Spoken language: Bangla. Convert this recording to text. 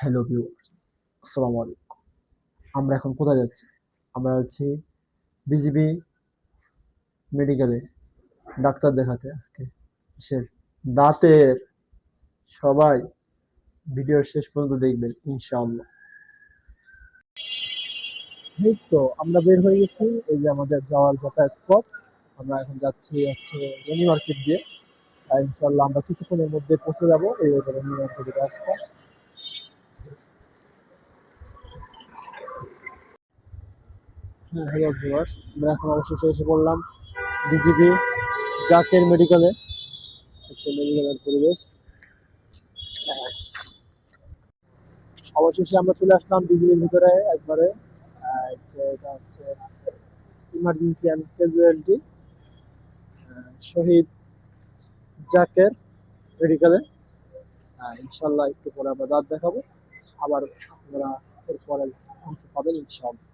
হ্যালো ভিউয়ার্স, আসসালামু আলাইকুম। আমরা এখন কোথায় যাচ্ছি? আমরা যাচ্ছি বিজিবি মেডিকেলে ডাক্তার দেখাতে আজকে। কিসের? দাঁতের। সবাই ভিডিওর শেষ পর্যন্ত দেখবেন ইনশাআল্লাহ। এই তো আমরা বের হয়ে গেছি, এই যে আমাদের যাওয়ার যাতায়াত পথ। আমরা এখন যাচ্ছি হচ্ছে রেনি মার্কেট দিয়ে। ইনশাআল্লাহ আমরা কিছুক্ষণের মধ্যে পৌঁছে যাবো এই রেনি মার্কেটের রাস্তা। হ্যাঁ, হ্যালো ভিউয়ার্স, আমরা এখন অবশেষে এসে পড়লাম বিজিবি জাকের মেডিকেলে। হচ্ছে মেডিকেলের পরিবেশ। অবশেষে আমরা চলে আসলাম বিজিবির ভিতরে একবারে। এটা হচ্ছে ইমার্জেন্সি অ্যান্ড ক্যাজুয়ালিটি শহীদ জাকের মেডিকেলে। ইনশাল্লাহ একটু পরে আমরা দাঁত দেখাবো, আবার আপনারা এর পরের অংশ পাবেন ইনশাল্লাহ।